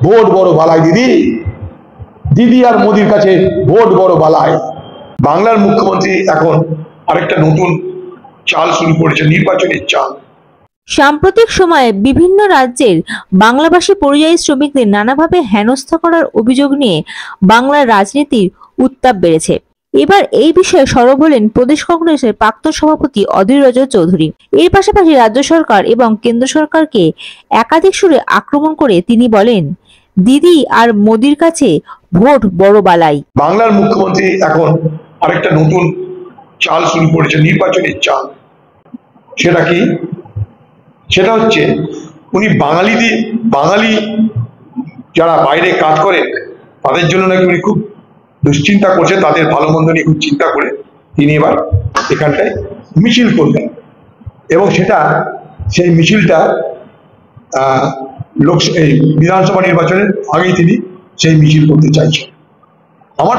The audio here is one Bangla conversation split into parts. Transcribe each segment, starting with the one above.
ভোট বড় বালাই দিদি, দিদি আর মোদির কাছে ভোট বড় বালাই। বাংলার মুখ্যমন্ত্রী এখন আরেকটা নতুন চাল শুরু করেছে, নির্বাচনের চাল। সাম্প্রতিক সময়ে বিভিন্ন রাজ্যের বাংলাভাষী পরিযায়ী শ্রমিকদের নানাভাবে হেনস্থা করার অভিযোগ নিয়ে বাংলার রাজনীতির উত্তাপ বেড়েছে। এবার এই বিষয়ে সরব হলেন প্রদেশ কংগ্রেসের প্রাক্তন সভাপতি অধীর রঞ্জন চৌধুরী। এর পাশাপাশি রাজ্য সরকার এবং কেন্দ্র সরকারকে একাধিক সুরে আক্রমণ করে তিনি বলেন, দিদি আর মোদির কাছে ভোট বড় বালাই। বাংলার মুখ্যমন্ত্রী এখন আরেকটা নতুন চাল শুরু করেছে, নির্বাচনের চাল। সেটা কি? সেটা হচ্ছে উনি বাঙালি যারা বাইরে কাজ করেন তাদের জন্য নাকি উনি খুব দুশ্চিন্তা করছেন, তাদের ভালো মন্দ নিয়ে খুব চিন্তা করে তিনি এবার এখানটায় মিছিল করবেন। এবং সেই মিছিলটা বিধানসভা নির্বাচনের আগেই তিনি সেই মিছিল করতে চাইছেন। আমার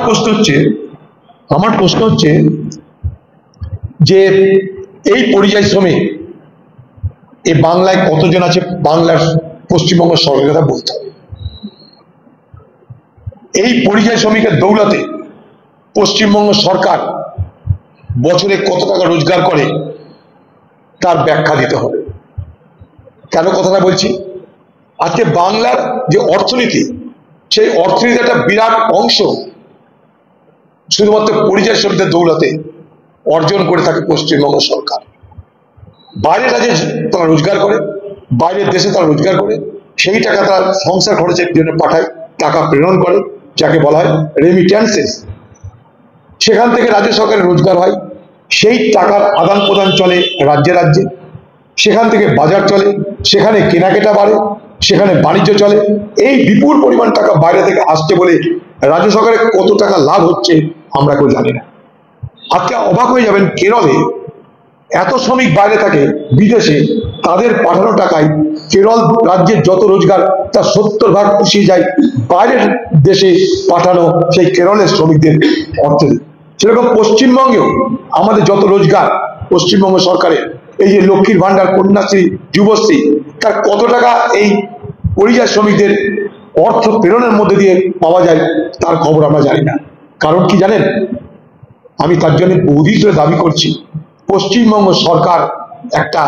প্রশ্ন হচ্ছে যে এই পরিযায়ী শ্রমিক এই বাংলায় কতজন আছে? বাংলার পশ্চিমবঙ্গ সরকারের কথা বলতে হবে। এই পরিযায়ী শ্রমিকের দৌলতে পশ্চিমবঙ্গ সরকার বছরে কত টাকা রোজগার করে তার ব্যাখ্যা দিতে হবে। কেন কথাটা বলছি? আজকে বাংলার যে অর্থনীতি, সেই অর্থনীতির একটা বিরাট অংশ শুধুমাত্র পরিযায়ী শ্রমিকদের দৌলতে অর্জন করে থাকে পশ্চিমবঙ্গ সরকার। বাইরের রাজ্যে তারা রোজগার করে, বাইরের দেশে তারা রোজগার করে, সেই টাকা তারা সংসার খরচের জন্য পাঠায়, টাকা প্রেরণ করে, যাকে বলা হয় রেমিট্যান্সেস। সেখান থেকে রাজ্য সরকারের রোজগার হয়, সেই টাকার আদান প্রদান চলে রাজ্যে রাজ্যে, সেখান থেকে বাজার চলে, সেখানে কেনাকাটা বাড়ে, সেখানে বাণিজ্য চলে। এই বিপুল পরিমাণ টাকা বাইরে থেকে আসছে বলে রাজ্য সরকারের কত টাকা লাভ হচ্ছে আমরা কেউ জানি না। আজকে অবাক হয়ে যাবেন, কেরলে এত শ্রমিক বাইরে থাকে বিদেশে, তাদের পাঠানো টাকায় কেরল রাজ্যের যত রোজগার তার 70% পুষিয়ে যায় বাইরের দেশে পাঠানো সেই কেরলের শ্রমিকদের অর্থে। সেরকম পশ্চিমবঙ্গেও আমাদের যত রোজগার পশ্চিমবঙ্গ সরকারের, এই যে লক্ষ্মীর ভান্ডার, কন্যাশ্রী, যুবশ্রী, তার কত টাকা এই পরিযায়ী শ্রমিকদের অর্থ প্রেরণের মধ্যে দিয়ে পাওয়া যায় তার খবর আমরা জানি না। কারণ কি জানেন? আমি তার জন্য বহুদিন ধরে দাবি করছি, পশ্চিমবঙ্গ সরকার একটা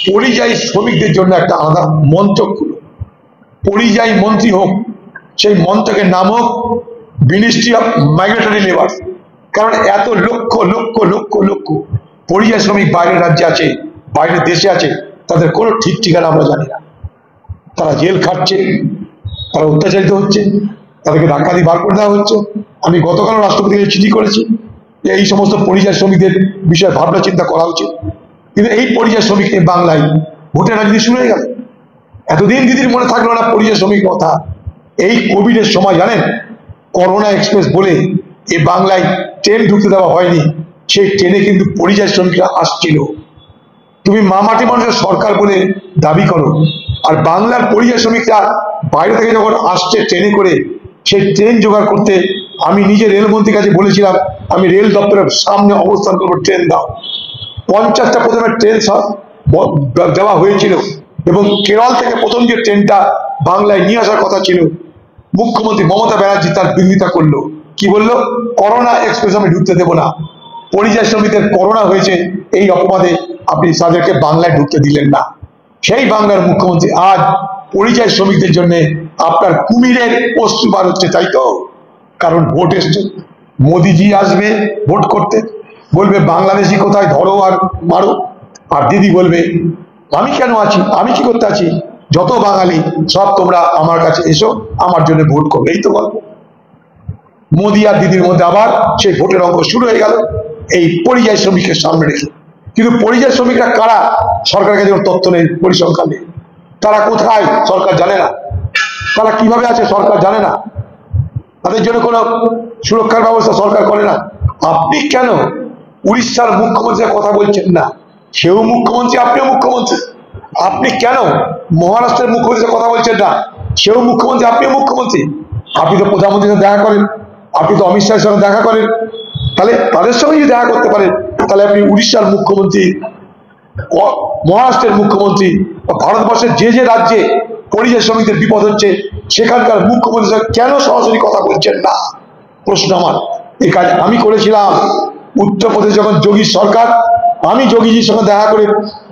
পরিযায়ী শ্রমিকদের জন্য একটা আলাদা মন্ত্রক খুলুক, পরিযায়ী মন্ত্রী হোক, সেই মন্ত্রকের নাম হোক মিনিস্ট্রি অফ মাইগ্রেটরি লেবার। কারণ এত লক্ষ লক্ষ লক্ষ লক্ষ পরিযায়ী শ্রমিক বাইরের রাজ্যে আছে, বাইরের দেশে আছে, তাদের কোনো ঠিক ঠিকানা আমরা জানি না। তারা জেল খাটছে, তারা অত্যাচারিত হচ্ছে, তাদেরকে ধাক্কা দিয়ে বার করে দেওয়া হচ্ছে। আমি গতকাল রাষ্ট্রপতিকে চিঠি করেছি যে এই সমস্ত পরিযায়ী শ্রমিকদের বিষয়ে ভাবনা চিন্তা করা উচিত। কিন্তু এই পরিযায়ী শ্রমিক বাংলায় ভোটের রাজনীতি শুরু হয়ে গেল। এতদিন দিদির মনে থাকলো না পরিযায়ী শ্রমিক কথা। এই কোভিডের সময় জানেন, করোনা এক্সপ্রেস বলে এই বাংলায় ট্রেন ঢুকতে দেওয়া হয়নি, সেই ট্রেনে কিন্তু পরিযায়ী শ্রমিকরা আসছিল। তুমি মামাটি মানুষের সরকার বলে দাবি করো, আর বাংলার পরিযায়ী শ্রমিকরা বাইরে থেকে যখন আসছে ট্রেনে করে, সেই ট্রেন জোগাড় করতে আমি নিজে রেলমন্ত্রীর কাছে বলেছিলাম আমি রেল দপ্তরের সামনে অবস্থান করবো, ট্রেন দাও। 50টা প্রথমে ট্রেন দেওয়া হয়েছিল, এবং কেরল থেকে প্রথম যে ট্রেনটা বাংলায় নিয়ে আসার কথা ছিল, মুখ্যমন্ত্রী মমতা ব্যানার্জি তার বিরোধিতা করলো। কি বললো? করোনা এক্সপ্রেস আমি ঢুকতে দেবো না। পরিযায়ী শ্রমিকদের করোনা হয়েছে এই অপবাদে আপনি তাদেরকে বাংলায় ঢুকতে দিলেন না। সেই বাংলার মুখ্যমন্ত্রী আজ পরিযায়ী শ্রমিকদের জন্য আপনার কুমিরের অস্ত্র বার হচ্ছে, তাই তো? কারণ ভোট এসছে, মোদিজি আসবে ভোট করতে, বলবে বাংলাদেশি কোথায়, ধরো আর মারো। আর দিদি বলবে আমি কেন আছি, আমি কি করতে আছি, যত বাঙালি সব তোমরা আমার কাছে এসো, আমার জন্য ভোট করবে। এই তো গল্প। মোদি আর দিদির মধ্যে আবার সেই ভোটের অঙ্ক শুরু হয়ে গেল এই পরিযায়ী শ্রমিকের সামনে রেখে। কিন্তু পরিযায়ী শ্রমিকরা কারা? সরকারের কাছে তথ্য নেই, পরিসংখ্যান নেই। তারা কোথায় সরকার জানে না, তারা কিভাবে আছে সরকার জানে না, তাদের জন্য কোনো সুরক্ষার ব্যবস্থা সরকার করে না। আপনি কেন উড়িষ্যার মুখ্যমন্ত্রীর কথা বলছেন না? সেও মুখ্যমন্ত্রী, আপনিও মুখ্যমন্ত্রী। আপনি কেন মহারাষ্ট্রের মুখ্যমন্ত্রীর কথা বলছেন না? সেও মুখ্যমন্ত্রী, আপনিও মুখ্যমন্ত্রী। আপনি তো প্রধানমন্ত্রীর সাথে দেখা করেন, আপনি তো অমিত শাহের সঙ্গে দেখা করেন। তাহলে তাদের সঙ্গে যদি দেখা করতে পারেন, তাহলে আপনি উড়িষ্যার মুখ্যমন্ত্রী, মহারাষ্ট্রের মুখ্যমন্ত্রী, ভারতবর্ষের যে যে রাজ্যে পরিযায়ী শ্রমিকদের বিপদ হচ্ছে, সেখানকার মুখ্যমন্ত্রী কেন সরাসরি কথা বলছেন না? প্রশ্ন আমার। এই কাজ আমি করেছিলাম উত্তরপ্রদেশ যখন যোগীর সরকার, আমি যোগীজির সঙ্গে দেখা করে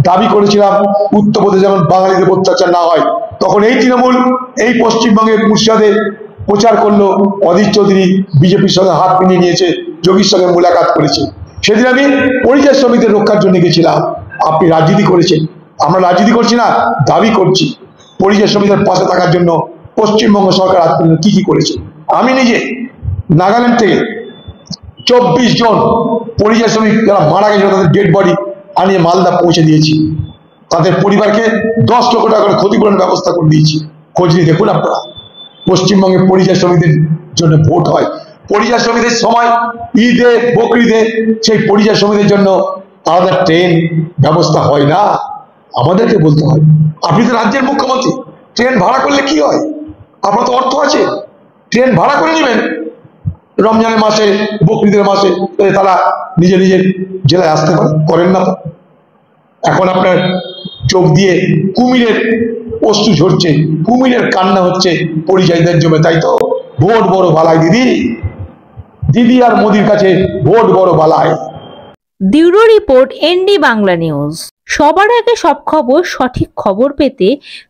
দাবি করেছিলাম উত্তরপ্রদেশ যখন বাঙালিদের অত্যাচার না হয়, তখন এই তৃণমূল এই পশ্চিমবঙ্গের মুর্শিদাবাদে প্রচার করলো, অধীর চৌধুরী বিজেপির সঙ্গে হাত মিলিয়ে নিয়েছে, যোগীর সঙ্গে মুলাকাত করেছে। সেদিন আমি পরিযায়ী শ্রমিকদের রক্ষার জন্য গেছিলাম। আপনি রাজনীতি করেছেন, আমরা রাজনীতি করছি না, দাবি করছি পরিযায়ী শ্রমিকদের পাশে থাকার জন্য পশ্চিমবঙ্গ সরকার আজ পর্যন্ত কি কি করেছে। আমি নিজে নাগাল্যান্ড থেকে 24 জন পরিযায়ী শ্রমিক যারা মারা গেছে তাদের ডেড বডি আনিয়ে মালদা পৌঁছে দিয়েছি, তাদের পরিবারকে 10 লক্ষ টাকা করে ক্ষতিপূরণের ব্যবস্থা করে দিয়েছি। খোঁজ নিয়ে দেখুন আপনারা, পশ্চিমবঙ্গে পরিযায়ী শ্রমিকদের জন্য ভোট হয়, পরিযায়ী শ্রমিকদের সময় ঈদে বকরিদে সেই পরিযায়ী শ্রমিকদের জন্য আলাদা ট্রেন ব্যবস্থা হয় না। আমাদেরকে বলতে হয়, আপনি তো রাজ্যের মুখ্যমন্ত্রী, ট্রেন ভাড়া করলে কি হয়? আপনার তো অর্থ আছে, ট্রেন ভাড়া করে নেবেন, রমজানের মাসে বকরিদের মাসে তারা নিজের নিজের জেলায় আসতে করেন না। এখন আপনার চোখ দিয়ে কুমিরের অশ্রু ঝরছে, কুমিরের কান্না হচ্ছে পরিযায়ীদের জন্য, তাই তো? ভোট বড় বালাই দিদি, দিদি আর মোদির কাছে ভোট বড় বালাই। Bureau report ND Bangla news. সবার আগে সব খবর, সঠিক খবর পেতে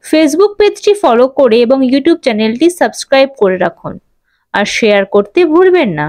ফেসবুক পেজটি ফলো করে এবং ইউটিউব চ্যানেলটি সাবস্ক্রাইব করে রাখুন আর শেয়ার করতে ভুলবেন না।